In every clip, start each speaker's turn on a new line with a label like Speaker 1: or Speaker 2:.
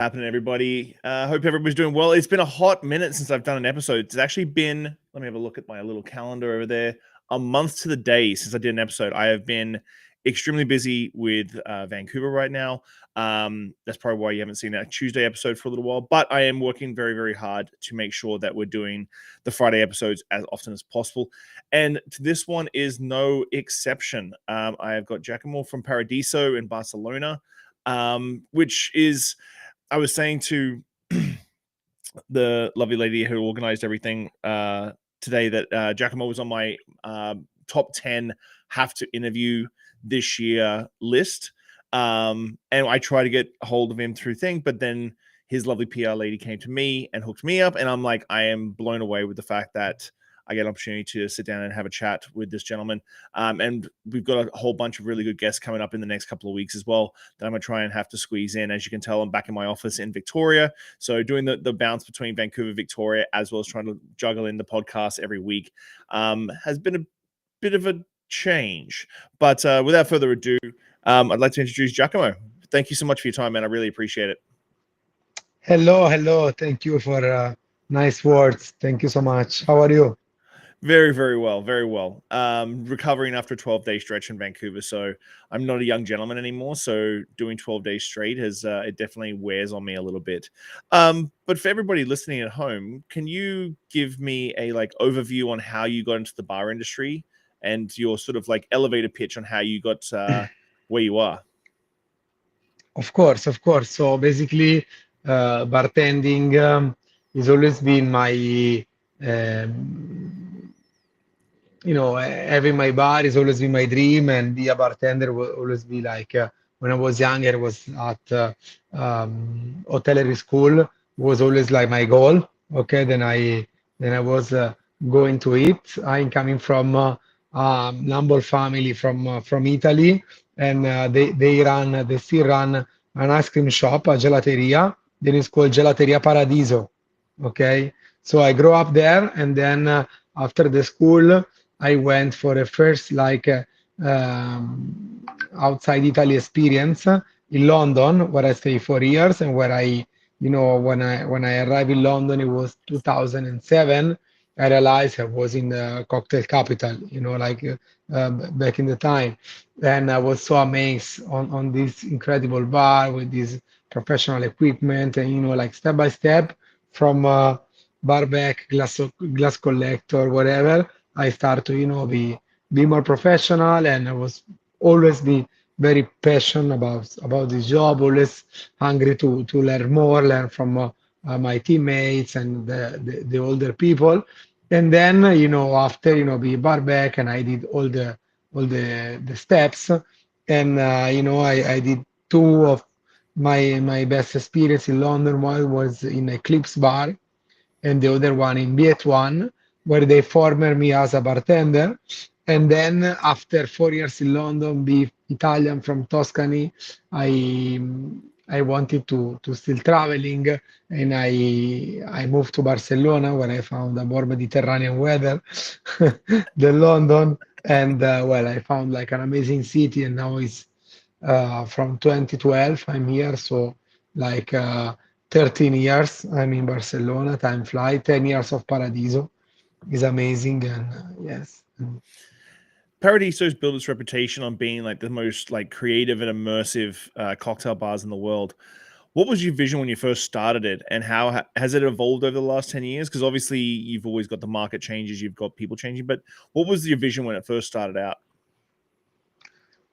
Speaker 1: Happening, everybody? Hope everybody's doing well. It's been a hot minute since I've done an episode. It's actually been, let me have a look at my little calendar over there, a month to the day since I did an episode. I have been extremely busy with Vancouver right now. That's probably why you haven't seen a Tuesday episode for a little while, but I am working very, very hard to make sure that we're doing the Friday episodes as often as possible. And this one is no exception. I have got Giacomo from Paradiso in Barcelona, which is, I was saying to the lovely lady who organized everything today that Giacomo was on my top 10 have to interview this year list. And I tried to get a hold of him through thing, but then his lovely PR lady came to me and hooked me up. And I'm like, I am blown away with the fact that I get an opportunity to sit down and have a chat with this gentleman. And we've got a whole bunch of really good guests coming up in the next couple of weeks as well that I'm going to try and have to squeeze in. As you can tell, I'm back in my office in Victoria. So doing the bounce between Vancouver, Victoria, as well as trying to juggle in the podcast every week has been a bit of a change. But without further ado, I'd like to introduce Giacomo. Thank you so much for your time, man. I really appreciate it.
Speaker 2: Hello. Thank you for nice words. Thank you so much. How are you?
Speaker 1: Very, very well, very well. Recovering after a 12-day stretch in Vancouver, so I'm not a young gentleman anymore. So doing 12 days straight has it definitely wears on me a little bit. But for everybody listening at home, can you give me a overview on how you got into the bar industry and your sort of elevator pitch on how you got where you are?
Speaker 2: Of course. So basically, bartending has always been my, um, having my bar has always been my dream, and be a bartender will always be like when I was younger, was at hotellerie school was always like my goal. Okay, then I was going to it. I'm coming from humble family from Italy, and they still run an ice cream shop, a gelateria. Then it's called Gelateria Paradiso. Okay, so I grew up there, and then after the school, I went for a first outside Italy experience in London, where I stayed 4 years, and where when I arrived in London, it was 2007. I realized I was in the cocktail capital, back in the time, and I was so amazed on this incredible bar with this professional equipment, and like step by step from bar back, glass collector, whatever. I start to be more professional, and I was always be very passionate about this job, always hungry to learn more, learn from my teammates and the older people. And then after be bar back, and I did all the steps, and I did two of my best experience in London. One was in Eclipse Bar, and the other one in BS1, where they formed me as a bartender. And then after 4 years in London, be Italian from Tuscany, I I wanted to still traveling, and I moved to Barcelona, where I found a more Mediterranean weather than London. And well, I found like an amazing city, and now it's from 2012 I'm here, so like 13 years I'm in Barcelona. Time fly. 10 years of Paradiso is amazing, and yes.
Speaker 1: Paradiso's built its reputation on being like the most creative and immersive cocktail bars in the world. What was your vision when you first started it, and how has it evolved over the last 10 years? Because obviously you've always got the market changes, you've got people changing, but what was your vision when it first started out?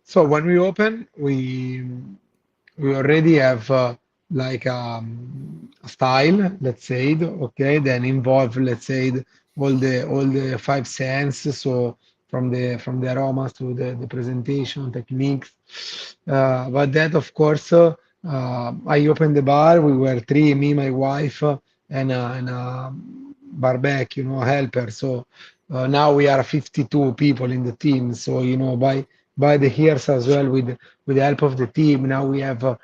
Speaker 2: So when we open, we already have a style, let's say, okay, then involve, let's say, all the five senses. So from the aromas to the presentation techniques. But that, of course, I opened the bar. We were three, me, my wife, and a barback, helper. So now we are 52 people in the team. So by the years as well, with the help of the team, now we have a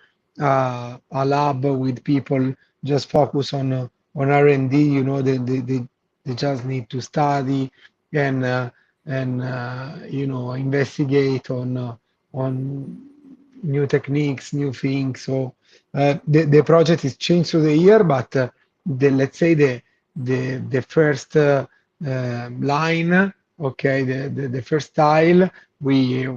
Speaker 2: lab with people just focus on R&D. They just need to study and investigate on new techniques, new things. So the project is changed through the year, but the let's say the first line, okay, the first style, we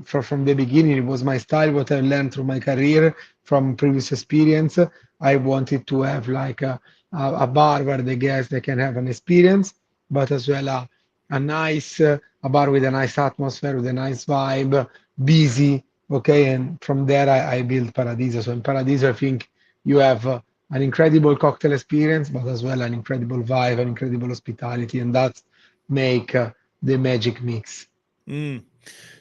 Speaker 2: from the beginning it was my style, what I learned through my career from previous experience. I wanted to have like a bar where the guests they can have an experience, but as well a nice a bar with a nice atmosphere, with a nice vibe, busy. Okay, and from there I built Paradiso. So in Paradiso, I think you have an incredible cocktail experience, but as well an incredible vibe, an incredible hospitality, and that's make the magic mix.
Speaker 1: Mm.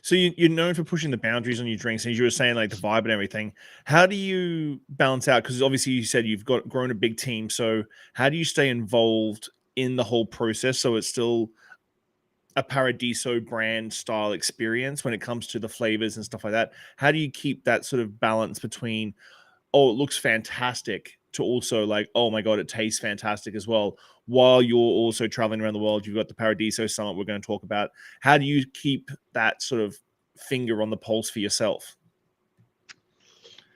Speaker 1: So you're known for pushing the boundaries on your drinks, and as you were saying, like the vibe and everything. How do you balance out? Because obviously you said you've got grown a big team. So how do you stay involved in the whole process so it's still a Paradiso brand style experience when it comes to the flavors and stuff like that? How do you keep that sort of balance between, oh, it looks fantastic, to also like, oh my God, it tastes fantastic as well, while you're also traveling around the world? You've got the Paradiso Summit we're going to talk about. How do you keep that sort of finger on the pulse for yourself?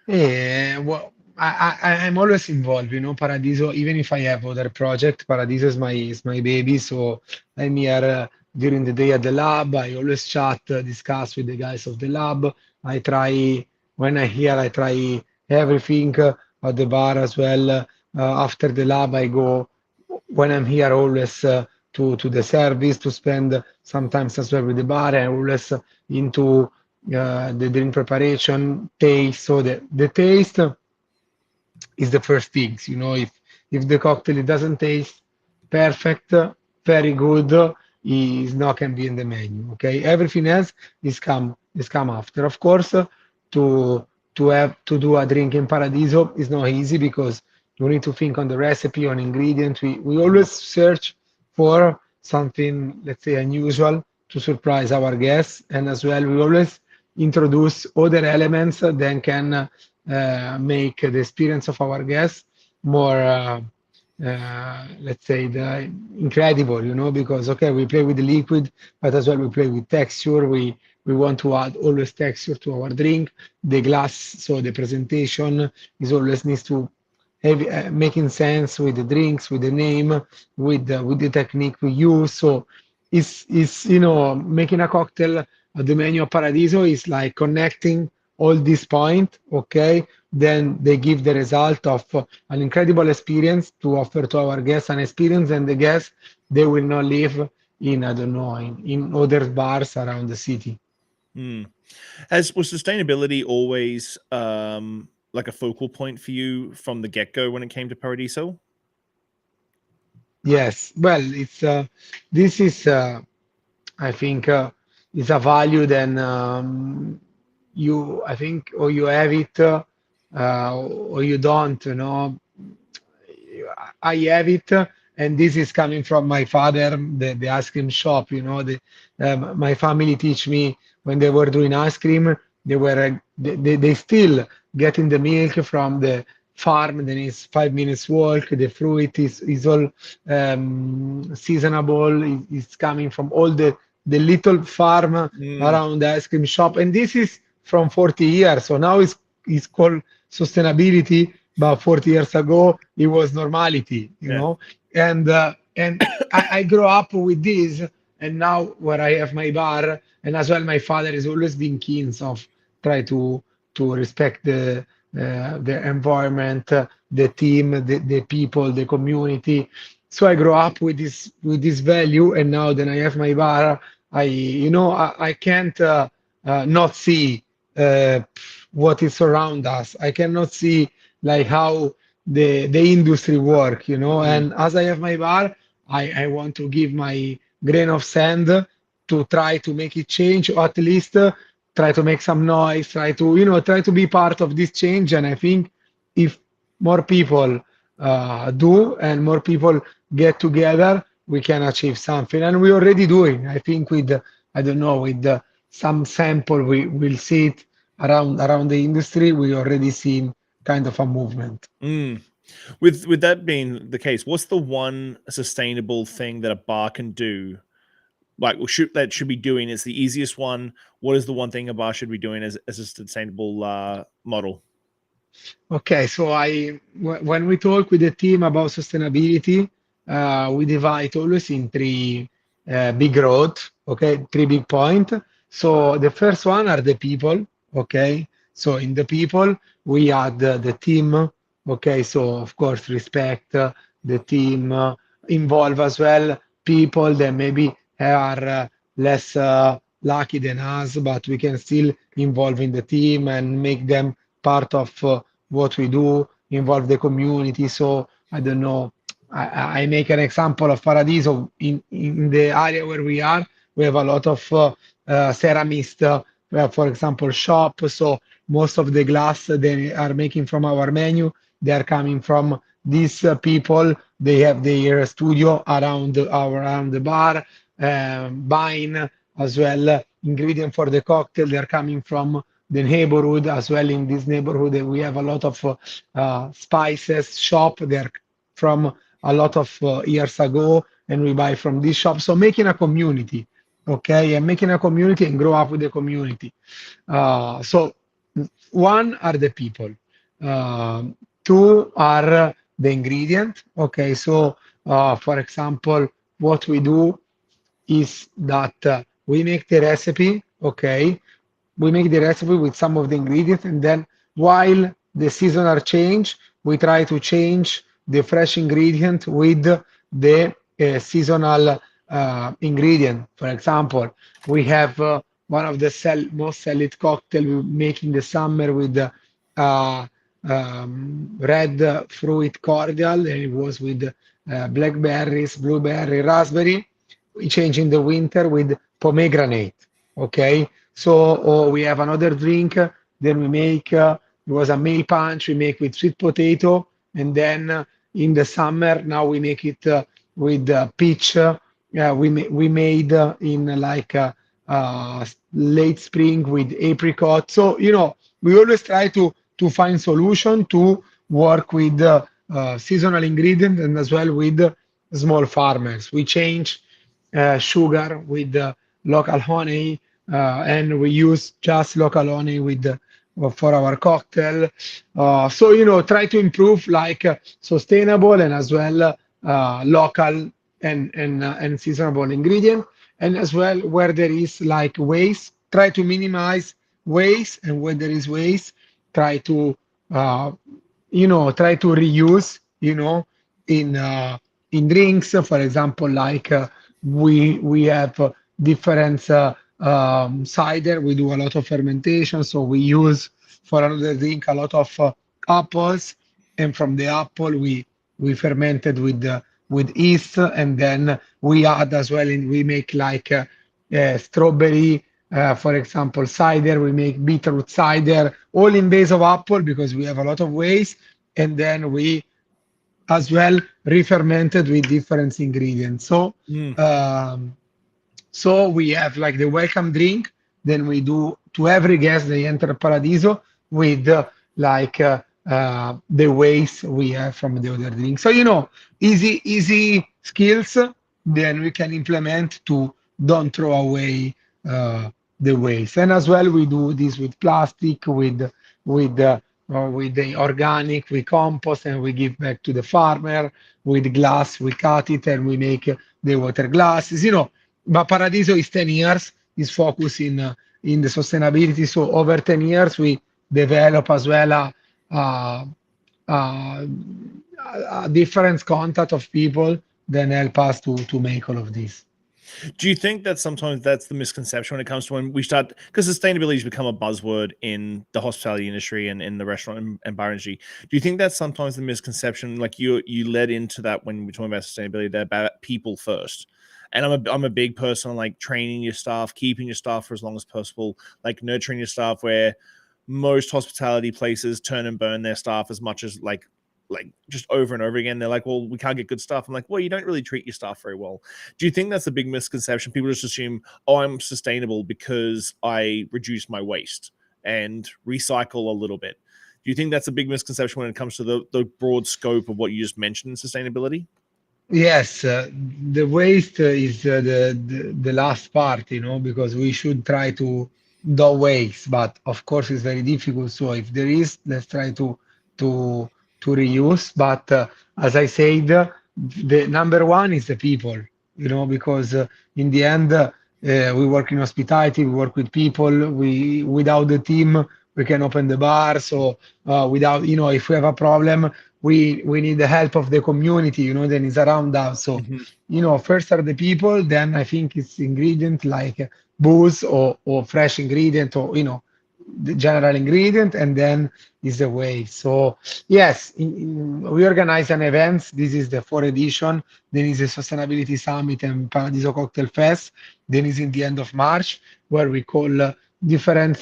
Speaker 2: Well, I'm always involved, Paradiso, even if I have other project, Paradiso is my baby. So I'm here during the day at the lab. I always chat, discuss with the guys of the lab. I try when I here, I try everything at the bar as well. After the lab, I go when I'm here always to the service to spend sometimes as well with the bar. I'm always into the drink preparation, taste. So the taste is the first things. If the cocktail it doesn't taste perfect, very good, is not can be in the menu. Okay, everything else is come after. Of course, to have to do a drink in Paradiso is not easy because you need to think on the recipe, on ingredients. We always search for something, let's say, unusual to surprise our guests, and as well we always introduce other elements that can make the experience of our guests more, let's say, incredible, because okay, we play with the liquid, but as well we play with texture. We want to add always texture to our drink. The glass, so the presentation is always needs to have making sense with the drinks, with the name, with the technique we use. So it's making a cocktail at the menu of Paradiso is like connecting all these point, okay? Then they give the result of an incredible experience to offer to our guests, an experience, and the guests they will not live in, I don't know, in other bars around the city.
Speaker 1: Mm. Was sustainability always like a focal point for you from the get-go when it came to Paradiso?
Speaker 2: Yes, well, it's this is I think is a value then I think, or you have it or you don't, I have it, and this is coming from my father, the ice cream shop. My family teach me when they were doing ice cream, they were they still getting the milk from the farm. Then it's 5 minutes walk. The fruit is all seasonable. It's coming from all the little farm
Speaker 1: Mm.
Speaker 2: around the ice cream shop, and this is from 40 years. So now it's called sustainability, but 40 years ago it was normality,
Speaker 1: Yeah.
Speaker 2: and I grew up with this, and now where I have my bar, and as well my father has always been keen of try to respect the environment, the team, the people, the community. So I grew up with this value, and now that I have my bar, I can't not see uh, what is around us. I cannot see like how the industry work,
Speaker 1: Mm.
Speaker 2: And as I have my bar, I want to give my grain of sand to try to make it change, or at least try to make some noise, try to be part of this change. And I think if more people do and more people get together, we can achieve something. And we're already doing. I think with I don't know with some sample we will see it around the industry. We already seen kind of a movement.
Speaker 1: Mm. With that being the case, what's the one sustainable thing that a bar can do like should be doing? It's the easiest one. What is the one thing a bar should be doing as a sustainable model?
Speaker 2: Okay, so when we talk with the team about sustainability, we divide always in three big roads, okay, three big point. So the first one are the people, okay. So in the people we add the team, okay. So of course respect the team, involve as well people that maybe are less lucky than us, but we can still involve in the team and make them part of what we do, involve the community. So I don't know. I make an example of Paradiso in the area where we are. We have a lot of ceramists, for example, shop. So most of the glass they are making from our menu, they are coming from these people. They have their studio around the bar, buying as well ingredient for the cocktail. They are coming from the neighborhood as well. In this neighborhood we have a lot of spices shop. They're from a lot of years ago, and we buy from this shop. So making a community, okay, and making a community and grow up with the community. So one are the people, two are the ingredient, okay. So for example, what we do is that we make the recipe, okay, we make the recipe with some of the ingredients, and then while the season are changed, we try to change the fresh ingredient with the seasonal ingredient. For example, we have one of the most selling cocktail we make in the summer with uh, red fruit cordial, and it was with blackberries, blueberry, raspberry. We change in the winter with pomegranate. Okay, so we have another drink. Then we make it was a meal punch. We make with sweet potato, and then in the summer now we make it with peach. We made in late spring with apricot. So we always try to find solution to work with seasonal ingredient and as well with small farmers. We change sugar with local honey, and we use just local honey with for our cocktail. So try to improve like sustainable and as well local and seasonable ingredient, and as well where there is like waste, try to minimize waste, and where there is waste, try to uh, try to reuse, in drinks, for example, like we have different cider. We do a lot of fermentation, so we use for another drink a lot of apples, and from the apple we fermented with yeast, and then we add as well, and we make like strawberry, for example, cider. We make beetroot cider, all in base of apple because we have a lot of waste, and then we as well re-fermented with different ingredients. So
Speaker 1: Mm.
Speaker 2: um, so we have like the welcome drink. Then we do to every guest they enter Paradiso with the waste we have from the other drink. So easy skills. Then we can implement to don't throw away uh, the waste. And as well we do this with plastic, with the organic, we compost and we give back to the farmer. With glass, we cut it and we make the water glasses. But Paradiso is 10 years, is focused in the sustainability. So over 10 years, we develop as well a, a, a different contact of people that help us to make all of this.
Speaker 1: Do you think that sometimes that's the misconception when it comes to when we start, because sustainability has become a buzzword in the hospitality industry and in the restaurant and bar industry? Do you think that's sometimes the misconception, like you led into that when we're talking about sustainability, that about people first? And I'm a big person on like training your staff, keeping your staff for as long as possible, like nurturing your staff, where most hospitality places turn and burn their staff as much as like just over and over again. They're like, well, we can't get good stuff. I'm like, well, you don't really treat your staff very well. Do you think that's a big misconception? People just assume, oh, I'm sustainable because I reduce my waste and recycle a little bit. Do you think that's a big misconception when it comes to the broad scope of what you just mentioned in sustainability?
Speaker 2: Yes, the waste is the last part, because we should try to do waste, but of course it's very difficult. So if there is, let's try to to reuse. But as I said, the number one is the people, because in the end, we work in hospitality, we work with people. We without the team, we can open the bar. So without, if we have a problem, we need the help of the community, that is around us. So,
Speaker 1: Mhm.
Speaker 2: first are the people, then I think it's ingredient like booze or fresh ingredient or the general ingredient, and then is the way. So yes, we organize an event. This is the fourth edition. Then is the Sustainability Summit and Paradiso Cocktail Fest. Then is in the end of March, where we call different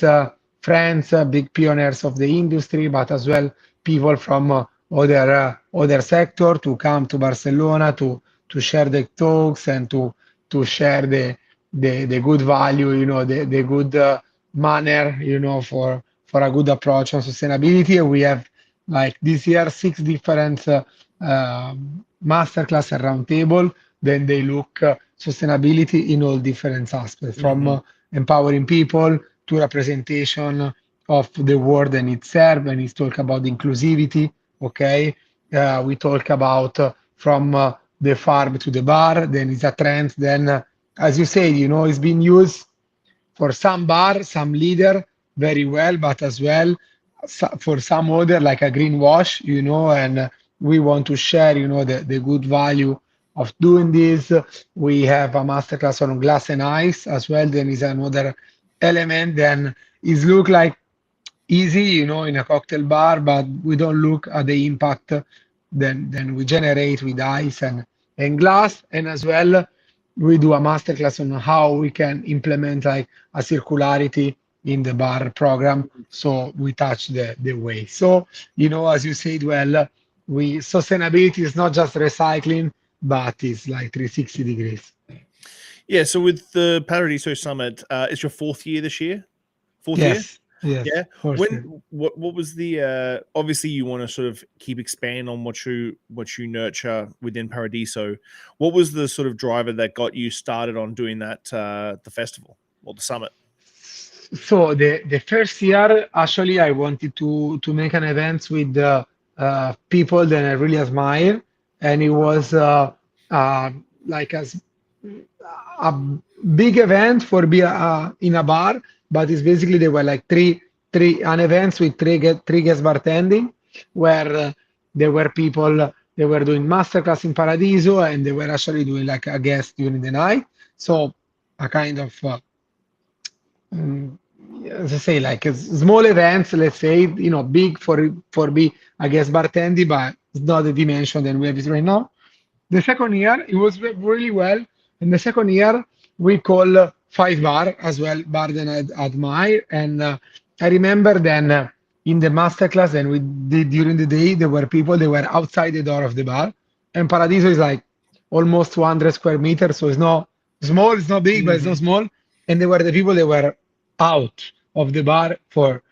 Speaker 2: friends, big pioneers of the industry, but as well people from other sector to come to Barcelona to share the talks and to share the good value, the good manner, for a good approach on sustainability. And we have like this year six different masterclass and roundtable. Then they look sustainability in all different aspects, from
Speaker 1: Mhm.
Speaker 2: empowering people to representation of the world and its serve, and it's talk about inclusivity. Okay, we talk about from the farm to the bar. Then it's a trend. Then, as you said, it's been used for some bar, some leader very well, but as well for some other like a greenwash, and we want to share, the good value of doing this. We have a masterclass on glass and ice as well. Then is another element. Then is look like easy, in a cocktail bar, but we don't look at the impact then we generate with ice and glass. And as well, we do a masterclass on how we can implement like a circularity in the bar program. So we touch the way. So, as you said, well, we sustainability is not just recycling, but it's like 360 degrees.
Speaker 1: Yeah, so with the Paradiso Summit, it's your fourth year this year? Fourth year?
Speaker 2: Yes, yes,
Speaker 1: Yeah.
Speaker 2: for
Speaker 1: When
Speaker 2: sure.
Speaker 1: what was the obviously you want to sort of keep expanding on what you nurture within Paradiso. What was the sort of driver that got you started on doing that the festival or the summit?
Speaker 2: So the first year, actually, I wanted to make an event with people that I really admire, and it was uh, like a big event for be in a bar, but it's basically they were like three an events with three guest bartending, where there were people they were doing masterclass in Paradiso, and they were actually doing like a guest during the night. So a kind of mm, as I say, like small events, let's say, big for be, I guess, bartending, but it's not the dimension that we have it right now. The second year, it was really well. And the second year, we call five bar as well, bar that I admire. And I remember then in the masterclass, and we did during the day, there were people that were outside the door of the bar. And Paradiso is like almost 200 square meters, so it's not small, it's not big, but it's not
Speaker 1: Mhm.
Speaker 2: small. And they were the people that were out of the bar for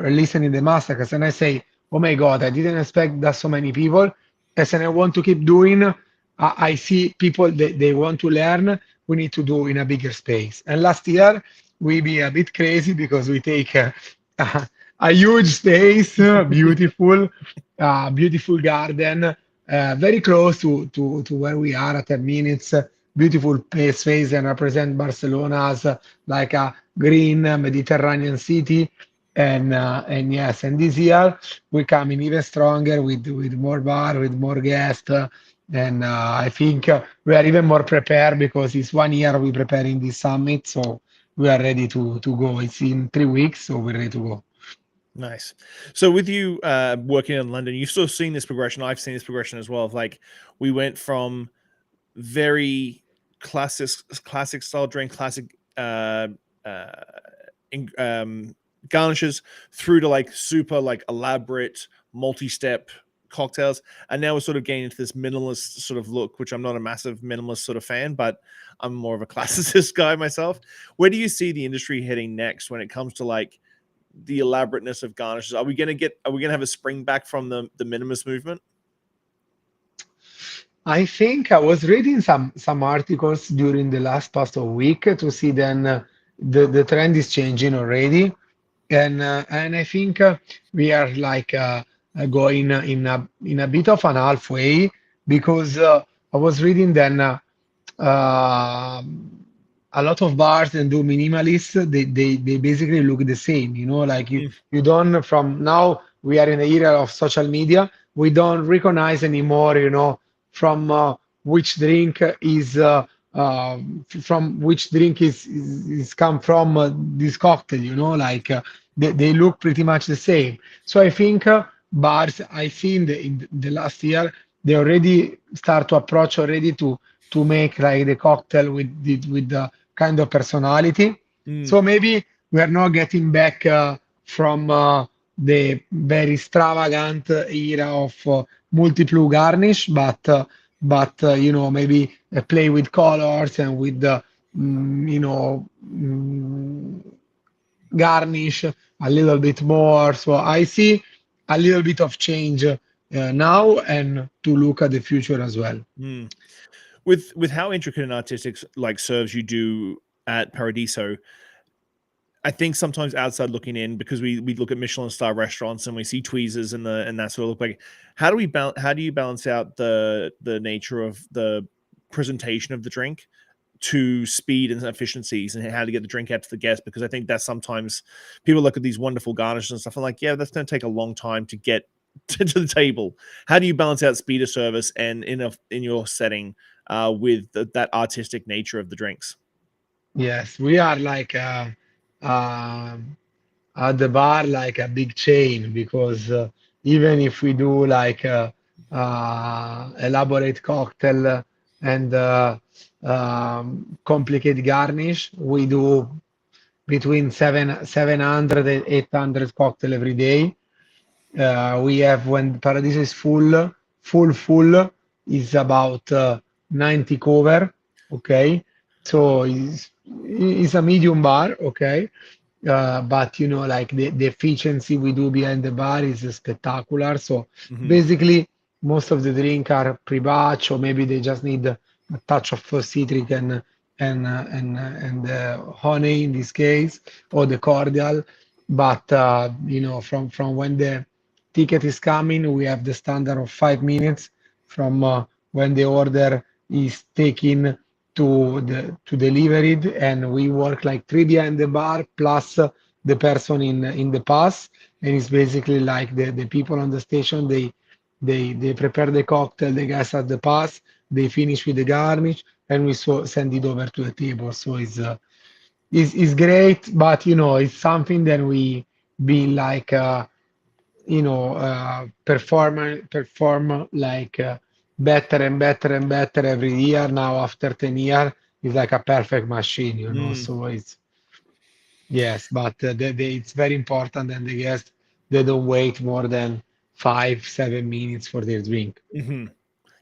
Speaker 2: listening the masterclass. And I say, oh my God, I didn't expect that so many people. As and I want to keep doing. I see people that they want to learn. We need to do in a bigger space. And last year we be a bit crazy because we take a huge space, beautiful garden, very close to where we are at 10 minutes. Beautiful space and represent Barcelona as like a green Mediterranean city. And yes, and this year we come in even stronger with more bar, with more guests. And I think we are even more prepared because it's 1 year we preparing this summit, so we are ready to go. It's in 3 weeks, so we're ready to go.
Speaker 1: Nice. So with you working in London, you've sort of seen this progression. I've seen this progression as well. Of like we went from very classic style drink, classic uh, garnishes through to like super like elaborate multi-step cocktails, and now we're sort of getting into this minimalist sort of look, which I'm not a massive minimalist sort of fan, but I'm more of a classicist guy myself. Where do you see the industry heading next when it comes to like the elaborateness of garnishes? Are we gonna have a spring back from the minimalist movement?
Speaker 2: I think I was reading some articles during the last past of week to see then the trend is changing already, and I think we are like going in a bit of an halfway because I was reading then. Uh, a lot of bars and do minimalist, they basically look the same, like
Speaker 1: Mm,
Speaker 2: you don't from now we are in the era of social media, we don't recognize anymore, from which drink is from which drink is come from this cocktail, like they look pretty much the same. So I think bars I see in the last year they already start to approach already to make like the cocktail with the kind of personality.
Speaker 1: mm,
Speaker 2: So maybe we are not getting back from the very extravagant era of multiple garnish, but maybe play with colors and with the garnish a little bit more. So I see a little bit of change now and to look at the future as well.
Speaker 1: mm. With how intricate and artistic like serves you do at Paradiso, I think sometimes outside looking in, because we look at Michelin star restaurants and we see tweezers and that sort of look like. How do you balance out the nature of the presentation of the drink to speed and efficiencies, and how to get the drink out to the guest? Because I think that sometimes people look at these wonderful garnishes and stuff and like, yeah, that's going to take a long time to get to the table. How do you balance out speed of service and in your setting with that artistic nature of the drinks?
Speaker 2: Yes, we are like at the bar like a big chain because even if we do like elaborate cocktail and complicated garnish, we do between 700 and 800 cocktail every day. We have when Paradiso is full is about 90 cover, okay? So it's a medium bar, okay? But like the efficiency we do behind the bar is spectacular. So
Speaker 1: Hmm.
Speaker 2: basically, most of the drink are pre-batch, or maybe they just need a touch of citric and honey in this case, or the cordial. But from when the ticket is coming, we have the standard of 5 minutes from when the order is taken to deliver it, and we work like three behind the bar plus the person in the pass, and it's basically like the people on the station they prepare the cocktail, the guys at the pass, they finish with the garnish, and we send it over to the table. So it's great, but it's something that we be like perform like better and better and better every year. Now after 10 years, it's like a perfect machine,
Speaker 1: Mm,
Speaker 2: So it's yes, but it's very important, and the guests they don't wait more than 5, 7 minutes for their drink.
Speaker 1: hmm.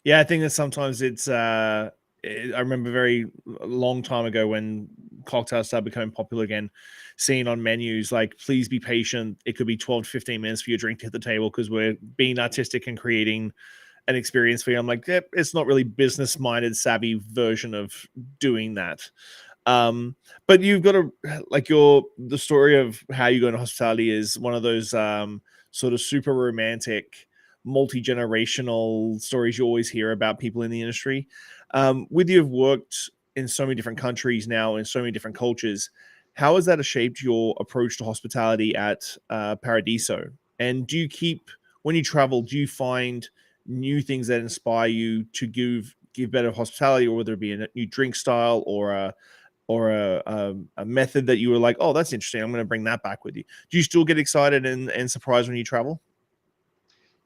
Speaker 1: Yeah, I think that sometimes I remember very a long time ago when cocktails started becoming popular again, seeing on menus like, please be patient. It could be 12 to 15 minutes for your drink to hit the table because we're being artistic and creating an experience for you. I'm like, yep, it's not really business minded, savvy version of doing that. Um, but you've got to like the story of how you go into hospitality is one of those sort of super romantic, multi generational stories you always hear about people in the industry. With you have worked in so many different countries now in so many different cultures. How has that shaped your approach to hospitality at Paradiso? And do you keep when you travel? Do you find new things that inspire you to give better hospitality, or whether it be a new drink style or a method that you were like, oh, that's interesting, I'm going to bring that back with you? Do you still get excited and surprised when you travel?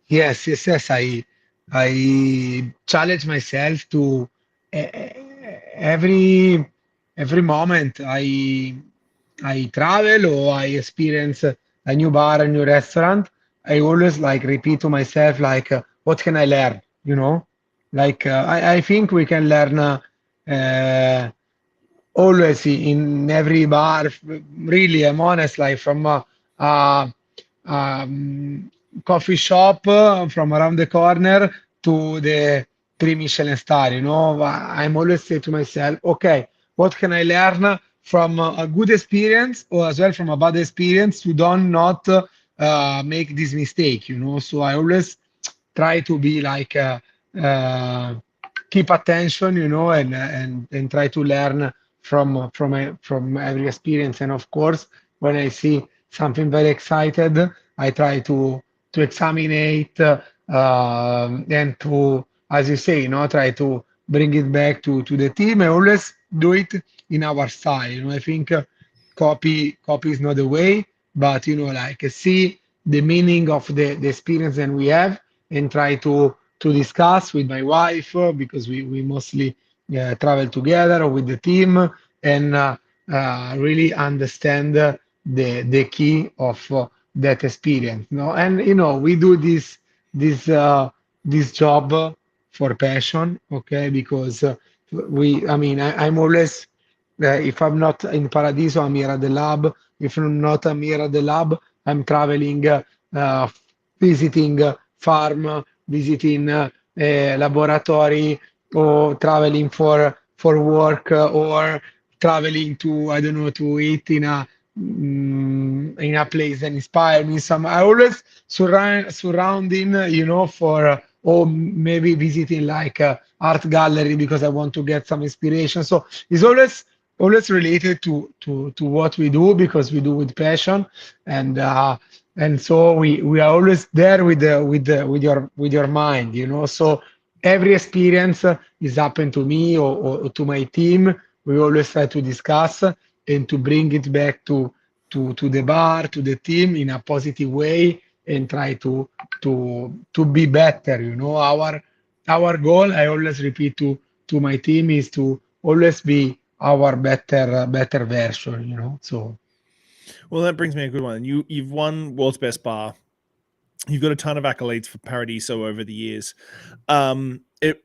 Speaker 2: Yes, yes, yes. I challenge myself to every moment I travel or I experience a new bar, a new restaurant. I always like repeat to myself like, what can I learn? Like I think we can learn uh, always in every bar. Really, I'm honest. Like from uh, um, coffee shop from around the corner to three Michelin star, I'm always say to myself, okay, what can I learn from a good experience or as well from a bad experience to don't not make this mistake, So I always try to be like uh, keep attention, and try to learn from every experience. And of course, when I see something very excited, I try to examine it and to, as you say, try to bring it back to the team. I always do it in our style. I think copy is not the way, but like see the meaning of the experience that we have and try to discuss with my wife because we mostly travel together or with the team and really understand the key of that experience. And we do this this job for passion, okay? Because I mean, I'm always if I'm not in Paradiso, I'm here at the lab. If I'm here at the lab, I'm traveling, visiting farm, visiting laboratory, or traveling for work, or traveling to I don't know to eat in a place that inspire me. Some I always surrounding, for or maybe visiting like art gallery because I want to get some inspiration. So it's always related to what we do because we do with passion and so we are always there with your mind, so every experience is happened to me or to my team. We always try to discuss and to bring it back to the bar, to the team in a positive way and try to be better. Our goal, I always repeat to my team, is to always be our better version. So
Speaker 1: Well, that brings me a good one. You've won World's Best Bar. You've got a ton of accolades for Paradiso over the years. It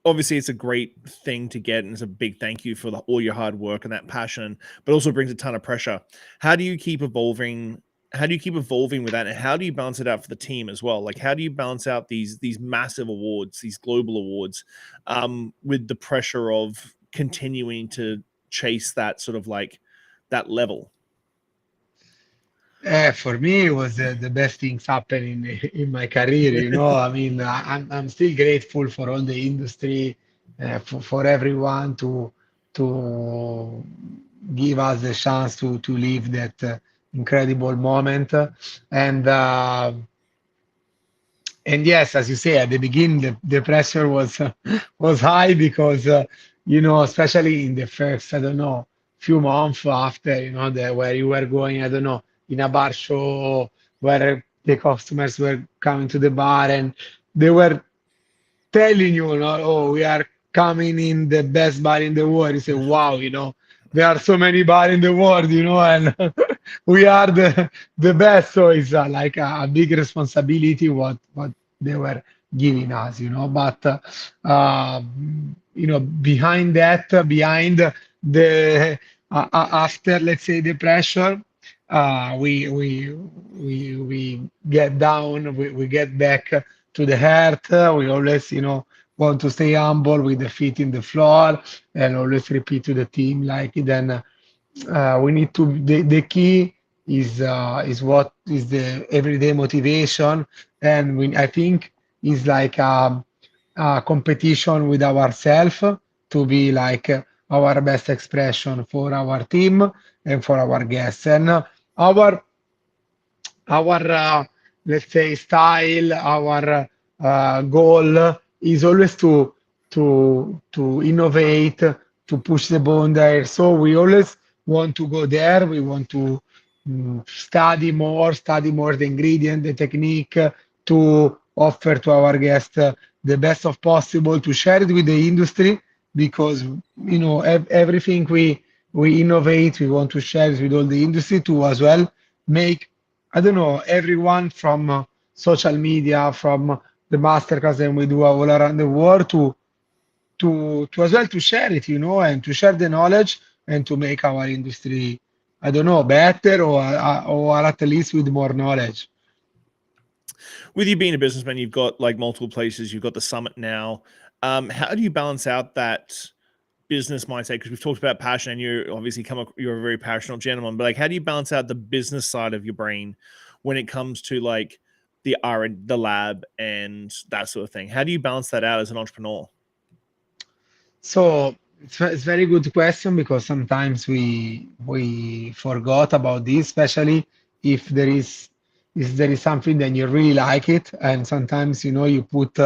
Speaker 1: obviously it's a great thing to get, and it's a big thank you for all your hard work and that passion, but also brings a ton of pressure. How do you keep evolving? How do you keep evolving with that, and how do you balance it out for the team as well? Like, how do you balance out these massive awards, these global awards, with the pressure of continuing to chase that sort of like that level?
Speaker 2: for me, it was the best things happening in my career. I mean, I'm still grateful for all the industry, for everyone to give us the chance to live that incredible moment. And and yes, as you say, at the beginning, the pressure was was high because especially in the first, I don't know, few months after, where you were going, I don't know, in a bar show where the customers were coming to the bar and they were telling you, oh, we are coming in the best bar in the world. You say, wow, there are so many bars in the world, and we are the best. So it's like a big responsibility what they were giving us, But behind that, behind the after, let's say, the pressure, we get down, we get back to the heart. We always, want to stay humble with the feet in the floor and always repeat to the team like then we need to the key is what is the everyday motivation and I think is like a competition with ourselves to be like our best expression for our team and for our guests and our our let's say style, our goal is always to innovate, to push the boundary. So we always want to go there. We want to study more the ingredient, the technique, to offer to our guests the best of possible, to share it with the industry because everything we innovate, we want to share it with all the industry to as well make I don't know, everyone from social media, from the masterclass that we do all around the world to as well to share it, and to share the knowledge and to make our industry, I don't know, better or at least with more knowledge.
Speaker 1: With you being a businessman, you've got like multiple places. You've got the summit now. How do you balance out that business mindset? Because we've talked about passion, and you obviously you're a very passionate gentleman. But like, how do you balance out the business side of your brain when it comes to like the lab and that sort of thing? How do you balance that out as an entrepreneur?
Speaker 2: So it's very good question because sometimes we forgot about this, especially if there is something that you really like it, and sometimes you put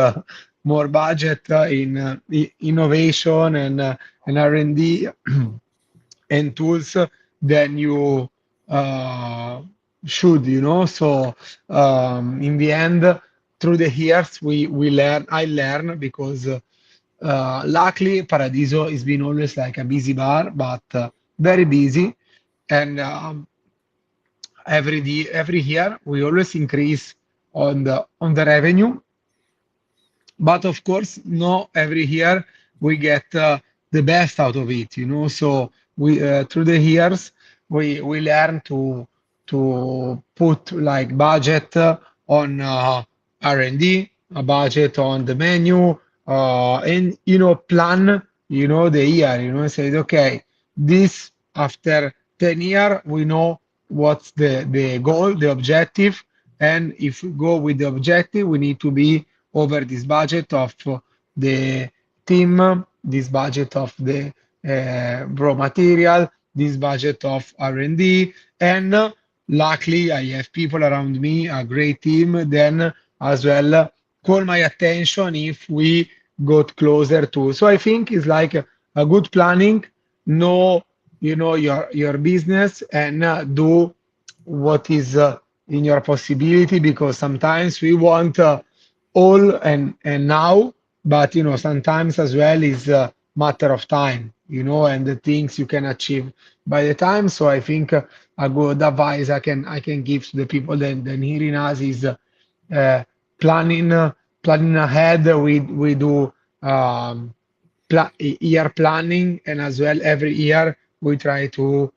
Speaker 2: more budget in innovation and R&D and tools than you uh, should, So in the end, through the years, I learn because luckily Paradiso has been always like a busy bar, but very busy, and every year we always increase on the revenue, but of course, not every year we get the best out of it, So we through the years we learn to put like budget on R&D, a budget on the menu, and plan the year, say okay, this after 10 year we know what's the goal, the objective, and if we go with the objective, we need to be over this budget of the team, this budget of the raw material, this budget of R&D, and luckily I have people around me, a great team, then as well call my attention if we got closer to. So I think it's like a good planning, know your business and do what is in your possibility, because sometimes we want all and now, but sometimes as well is a matter of time, and the things you can achieve by the time. So I think a good advice I can give to the people that hearing us is planning planning ahead. We do year planning, and as well every year we try to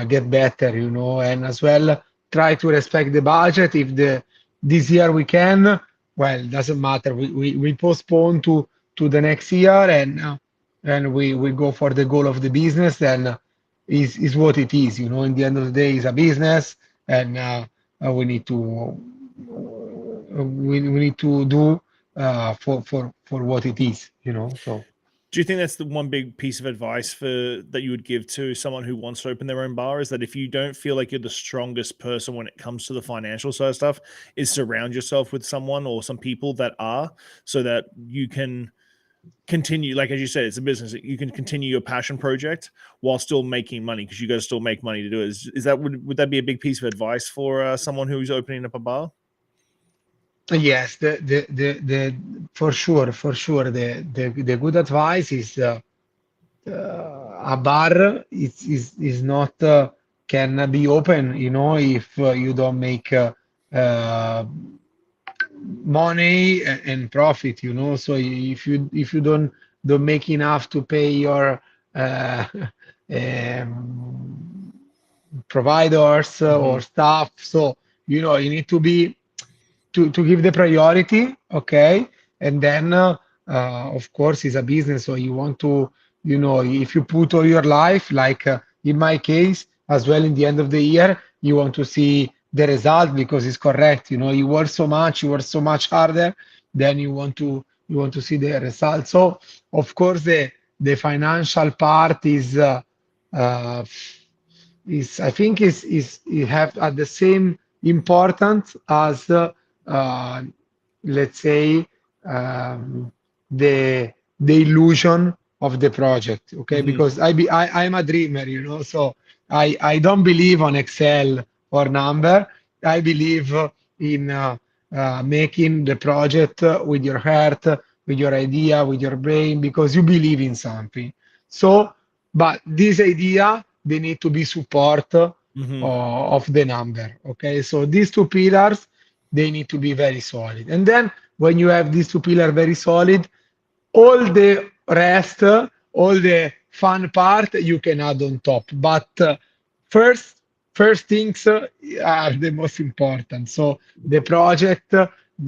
Speaker 2: get better, and as well try to respect the budget. If this year we can, well, doesn't matter. We postpone to the next year, and we go for the goal of the business. Then is what it is, In the end of the day, it's a business, and we need to we need to do for what it is, So.
Speaker 1: Do you think that's the one big piece of advice that you would give to someone who wants to open their own bar, is that if you don't feel like you're the strongest person when it comes to the financial side of stuff, is surround yourself with someone or some people that are, so that you can continue, like as you said, it's a business, you can continue your passion project while still making money, because you guys still make money to do it. Is that would that be a big piece of advice for someone who's opening up a bar?
Speaker 2: Yes, the for sure, the good advice is a bar is not can be open, if you don't make uh, money and profit, So if you don't make enough to pay your uh, um, providers or
Speaker 1: Hmm.
Speaker 2: staff, so you need to be to give the priority, okay? And then, of course, it's a business, so you want to, if you put all your life, like in my case, as well, in the end of the year, you want to see the result because it's correct. You work so much, you work so much harder, then you want to see the result. So, of course, the financial part uh, is I think is it have at the same importance as uh, let's say the illusion of the project. Okay,
Speaker 1: Hmm.
Speaker 2: because I'm a dreamer, so I don't believe on Excel or number. I believe in making the project with your heart, with your idea, with your brain, because you believe in something. So, but this idea, they need to be support
Speaker 1: Hmm.
Speaker 2: of the number. Okay, so these two pillars, they need to be very solid. And then when you have these two pillars very solid, all the rest, all the fun part, you can add on top. But first, first things are the most important. So the project,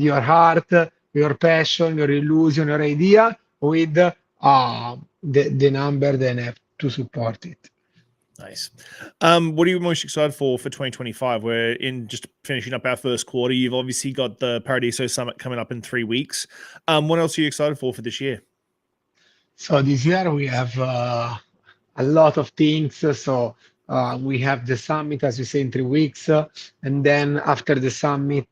Speaker 2: your heart, your passion, your illusion, your idea, with the number then have to support it.
Speaker 1: Nice. What are you most excited for 2025? We're in just finishing up our first quarter. You've obviously got the Paradiso Summit coming up in 3 weeks. What else are you excited for this year?
Speaker 2: So this year we have a lot of things. So we have the summit, as you say, in 3 weeks, and then after the summit,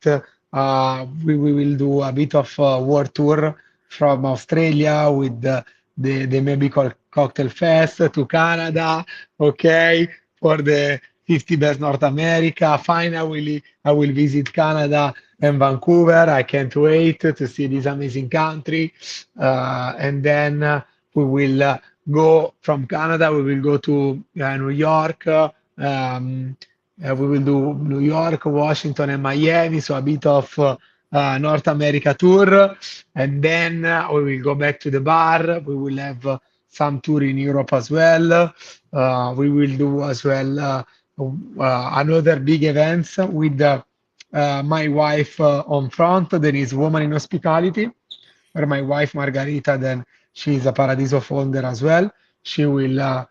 Speaker 2: we will do a bit of world tour from Australia with the maybe called Cocktail Fest to Canada. Okay, for the 50 best North America. Finally, I will visit Canada and Vancouver. I can't wait to see this amazing country. And then we will go from Canada. We will go to New York. We will do New York, Washington, and Miami. So a bit of North America tour, and then we will go back to the bar. We will have some tour in Europe as well. We will do as well another big events with my wife on front. There is Woman in Hospitality, where my wife Margarita, then she's a Paradiso founder as well. She will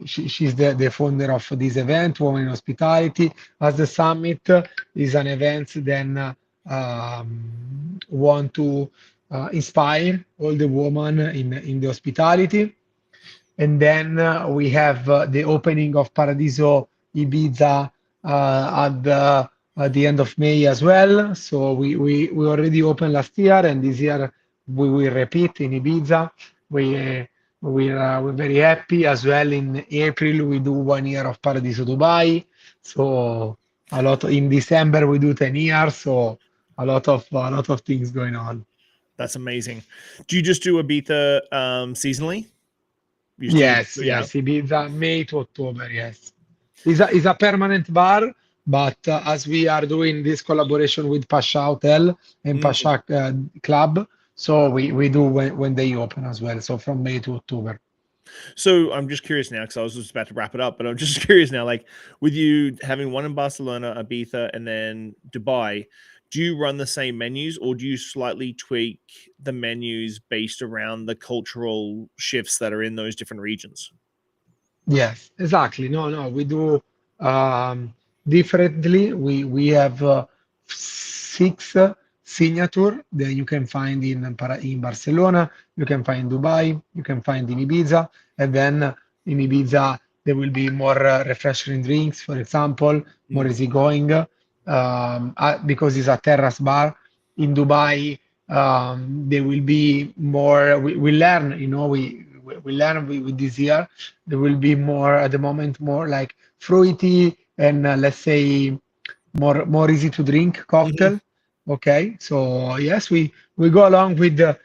Speaker 2: she's the founder of this event, Women in Hospitality. As the summit is an event, then want to inspire all the women in the hospitality. And then we have the opening of Paradiso Ibiza at the end of May as well. So we already opened last year, and this year we will repeat in Ibiza. We're very happy as well. In April we do 1 year of Paradiso Dubai. So in December we do 10 years. So a lot of things going on.
Speaker 1: That's amazing. Do you just do Ibiza seasonally?
Speaker 2: Yes, Ibiza, May to October, yes. It's a permanent bar, but as we are doing this collaboration with Pasha Hotel and Pasha Club, so we do when they open as well, so from May to October.
Speaker 1: So I'm just curious now, because I was just about to wrap it up, but I'm just curious now, like with you having one in Barcelona, Ibiza, and then Dubai, do you run the same menus, or do you slightly tweak the menus based around the cultural shifts that are in those different regions?
Speaker 2: Yes, exactly. No, we do differently. We have 6 signature that you can find in Barcelona, you can find in Dubai, you can find in Ibiza, and then in Ibiza there will be more refreshing drinks, for example, more easygoing, because it's a terrace bar. In Dubai, there will be more. We learn, we learn with this year. There will be more at the moment, more like fruity and let's say more easy to drink cocktail. Okay, so yes, we go along with the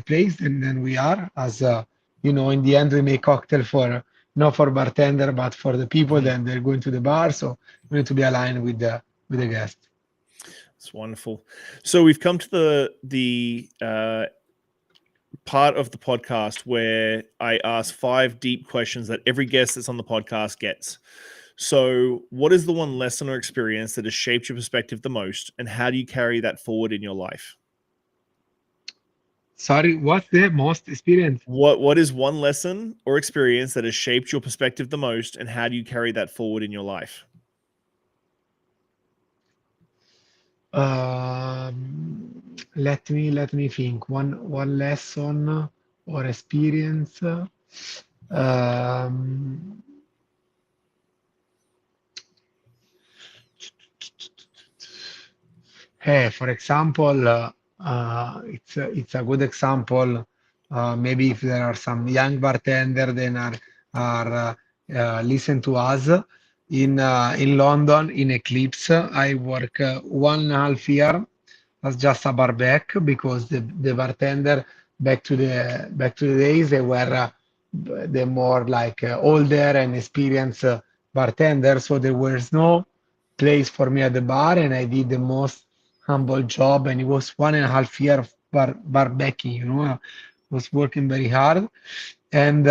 Speaker 2: place, and then we are as in the end we make cocktail for not for bartender but for the people. Then they're going to the bar, so we need to be aligned with the guest.
Speaker 1: It's wonderful. So we've come to the part of the podcast where I ask 5 deep questions that every guest that's on the podcast gets. So what is the one lesson or experience that has shaped your perspective the most, and how do you carry that forward in your life?
Speaker 2: Sorry, what's the most experience?
Speaker 1: What is one lesson or experience that has shaped your perspective the most, and how do you carry that forward in your life?
Speaker 2: Let me think. One lesson or experience. For example, it's a good example. Maybe if there are some young bartender, then are listen to us. In London, in Eclipse, I work 1.5 year as just a bar back, because the bartender back to the days, they were the more like older and experienced bartender, so there was no place for me at the bar, and I did the most humble job, and it was 1.5 year of bar backing. I was working very hard, and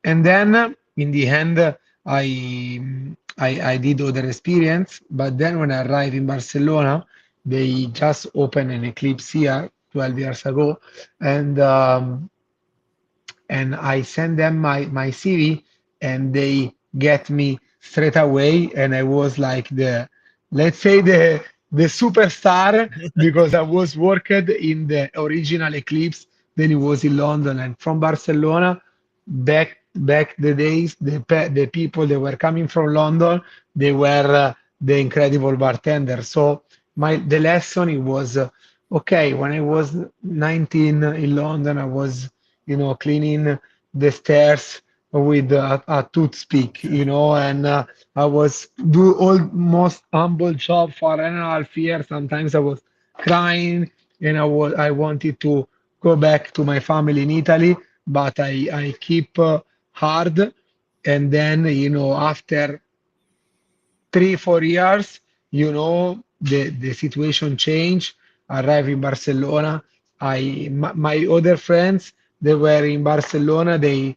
Speaker 2: And then in the end, I did other experience. But then when I arrived in Barcelona, they just opened an Eclipse here 12 years ago, and I sent them my CV, and they get me straight away, and I was like the, let's say, the superstar, because I was worked in the original Eclipse, then it was in London, and from Barcelona, back the days, the people that were coming from London, they were the incredible bartender. So the lesson, it was okay. When I was 19 in London, I was, cleaning the stairs with a toothpick, and I was do almost humble job for 1.5 years. Sometimes I was crying, and I wanted to go back to my family in Italy, but I keep hard. And then, after 3 4 years, the situation changed. Arrived in Barcelona. My other friends, they were in Barcelona, they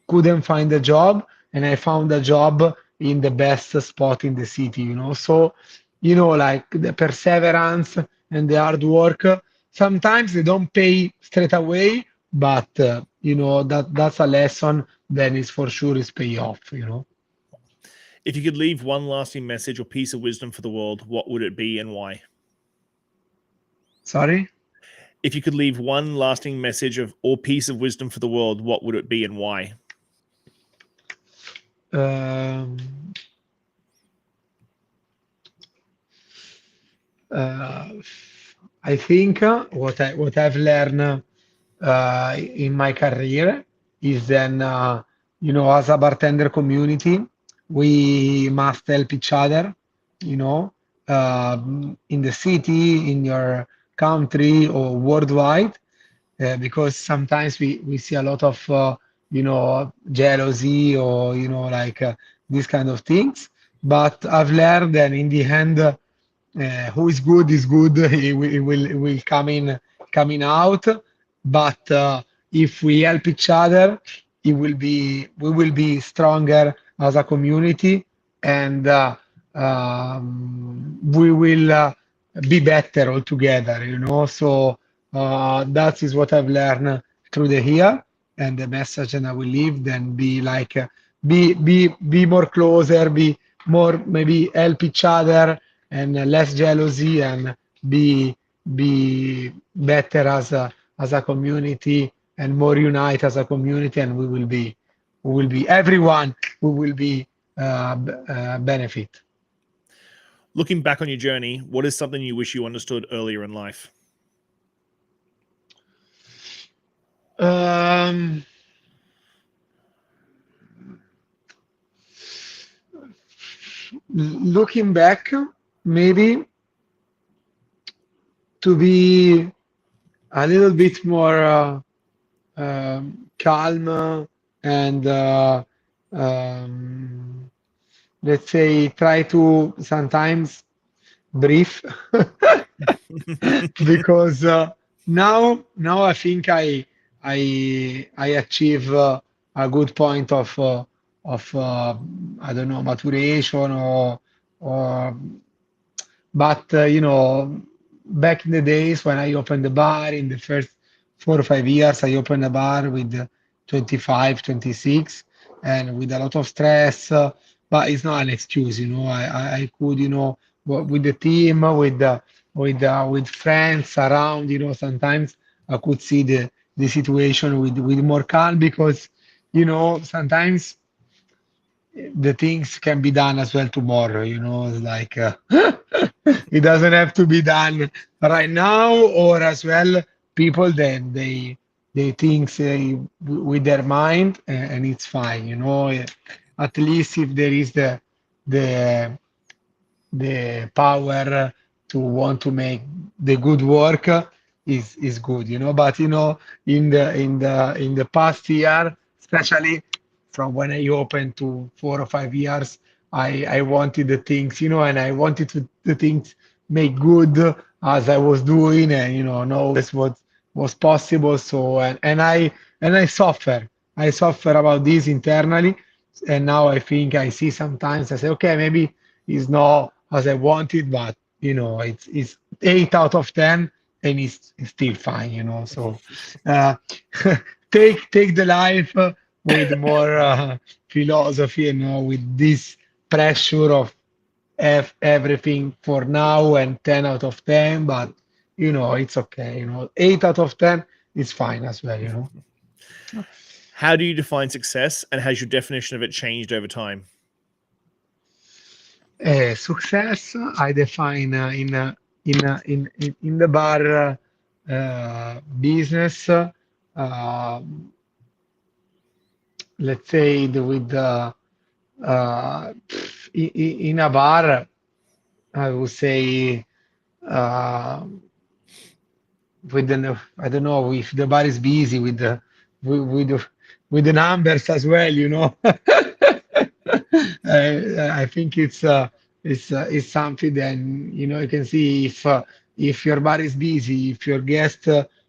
Speaker 2: couldn't find a job, and I found a job in the best spot in the city, so, like the perseverance and the hard work, sometimes they don't pay straight away, but that's a lesson that is for sure is pay off.
Speaker 1: If you could leave one lasting message or piece of wisdom for the world, what would it be and why?
Speaker 2: Sorry.
Speaker 1: If you could leave one lasting message of or piece of wisdom for the world, what would it be and why?
Speaker 2: Um, uh, I think what I've learned in my career is then, as a bartender community, we must help each other, you know, in the city, in your country, or worldwide, because sometimes we see a lot of jealousy, or like these kind of things. But I've learned that in the end, who is good is good. It will coming out. But if we help each other, we will be stronger as a community, and we will be better all together. So that is what I've learned through the year, and the message that I will leave. Then be like, be more closer, be more, maybe help each other, and less jealousy, and be better as a community, and more unite as a community, and we will be everyone, we will be benefit.
Speaker 1: Looking back on your journey, what is something you wish you understood earlier in life?
Speaker 2: Um, Looking back, maybe to be a little bit more calm, and um, let's say, try to sometimes breathe. Because now I think I achieve a good point of I don't know, maturation, or but back in the days when I opened the bar, in the first 4 or 5 years, I opened a bar with 25, 26, and with a lot of stress. But it's not an excuse. I could, with the team, with friends around. Sometimes I could see the situation with more calm, because sometimes the things can be done as well tomorrow. It's like, it doesn't have to be done right now, or as well, people then they think, say, with their mind, and it's fine. At least if there is the the power to want to make the good work, is good. But in the past year, especially from when I opened to 4 or 5 years, I wanted the things, and I wanted the things make good as I was doing, and no, this was possible. So, and I suffer. I suffer about this internally, and now I think I see sometimes I say, okay, maybe it's not as I wanted, but it's 8 out of 10, and it's still fine, So uh, take the life with more philosophy, with this pressure of everything for now and 10 out of 10, but it's okay, 8 out of 10 is fine as well.
Speaker 1: How do you define success, and has your definition of it changed over time?
Speaker 2: Success I define in the bar business, let's say with in a bar, I would say, uh, with the I don't know if the bar is busy with the with the numbers as well, I think it's something that you can see if your bar is busy, if your guests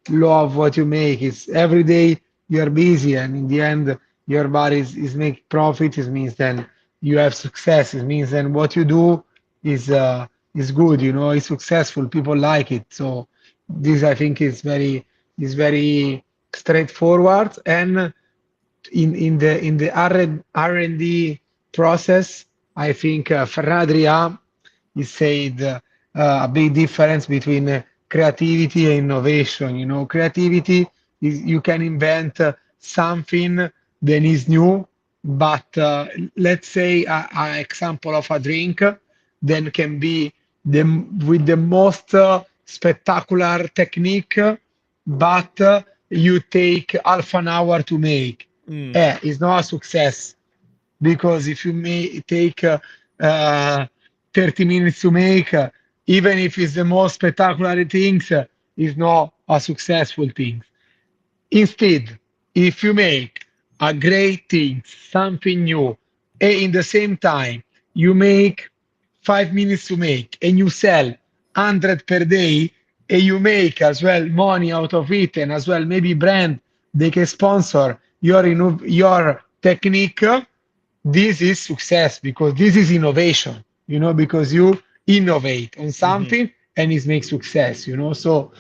Speaker 2: love what you make. It's every day you're busy, and in the end your bar is make profit. It means then you have success. It means then what you do is uh, is good. It's successful. People like it. So this I think is very straightforward. And in the R&D process, I think Ferradria he said a big difference between creativity and innovation. Creativity is you can invent something that is new, but let's say a example of a drink then can be the with the most spectacular technique, but you take half an hour to make.
Speaker 1: Mm.
Speaker 2: It's not a success, because if you may take uh, 30 minutes to make, even if it's the most spectacular things, it's not a successful thing. Instead, if you make a great thing, something new, and in the same time you make 5 minutes to make and you sell 100 per day, and you make as well money out of it, and as well maybe brand they can sponsor your technique, this is success, because this is innovation, because you innovate on
Speaker 1: Hmm.
Speaker 2: something and it makes success. So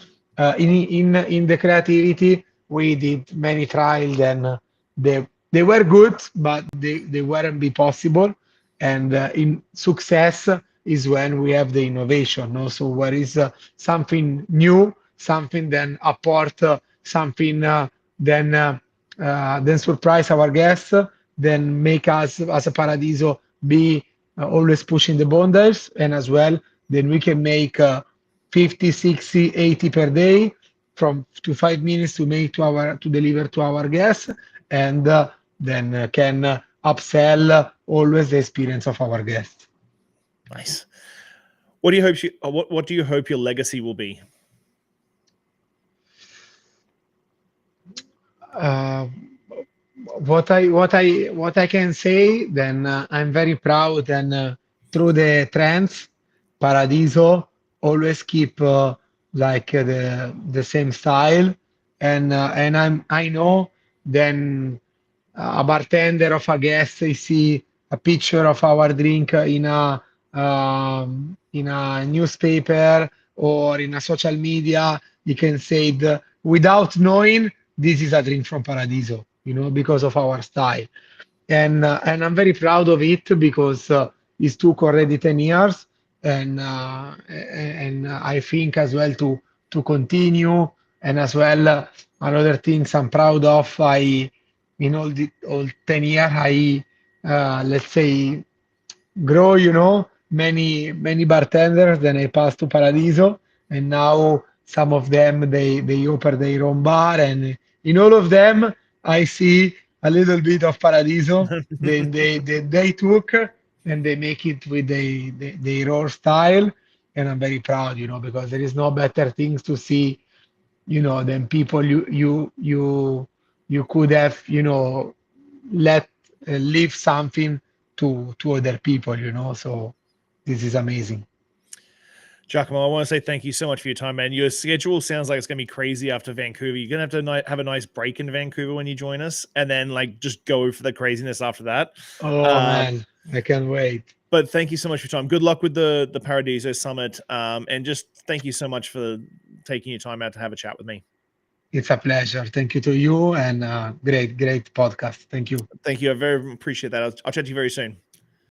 Speaker 2: in the creativity we did many trials, and they were good, but they weren't be possible. And in success is when we have the innovation, no? So where is something new, something then apport something, then surprise our guests, then make us as a Paradiso be always pushing the boundaries, and as well then we can make 50, 60, 80 per day from to 5 minutes to make to deliver to our guests, and then can upsell always the experience of our guests.
Speaker 1: Nice. What do you hope what do you hope your legacy will be?
Speaker 2: Uh, what I can say, then I'm very proud, and through the trends, Paradiso always keep like the same style, and I know then a bartender of a guest, I see a picture of our drink in a newspaper or in a social media, you can say without knowing this is a drink from Paradiso, because of our style. And I'm very proud of it, because it took already 10 years, and I think as well to continue. And as well, another things I'm proud of, I in all 10 years, I let's say grow, many bartenders. Then I passed to Paradiso, and now some of them they open their own bar, and in all of them I see a little bit of Paradiso. Then they took and they make it with their own style, and I'm very proud, because there is no better things to see, than people you could have, let leave something to other people. So this is amazing.
Speaker 1: Giacomo, I want to say thank you so much for your time, man. Your schedule sounds like it's going to be crazy after Vancouver. You're going to have to have a nice break in Vancouver when you join us, and then like just go for the craziness after that.
Speaker 2: Oh
Speaker 1: Um,
Speaker 2: man, I can't wait.
Speaker 1: but thank you so much for your time. Good luck with the Paradiso Summit, and just thank you so much for taking your time out to have a chat with me.
Speaker 2: It's a pleasure. Thank you to you and great, great podcast. Thank you.
Speaker 1: Thank you. I very appreciate that. I'll chat to you very soon.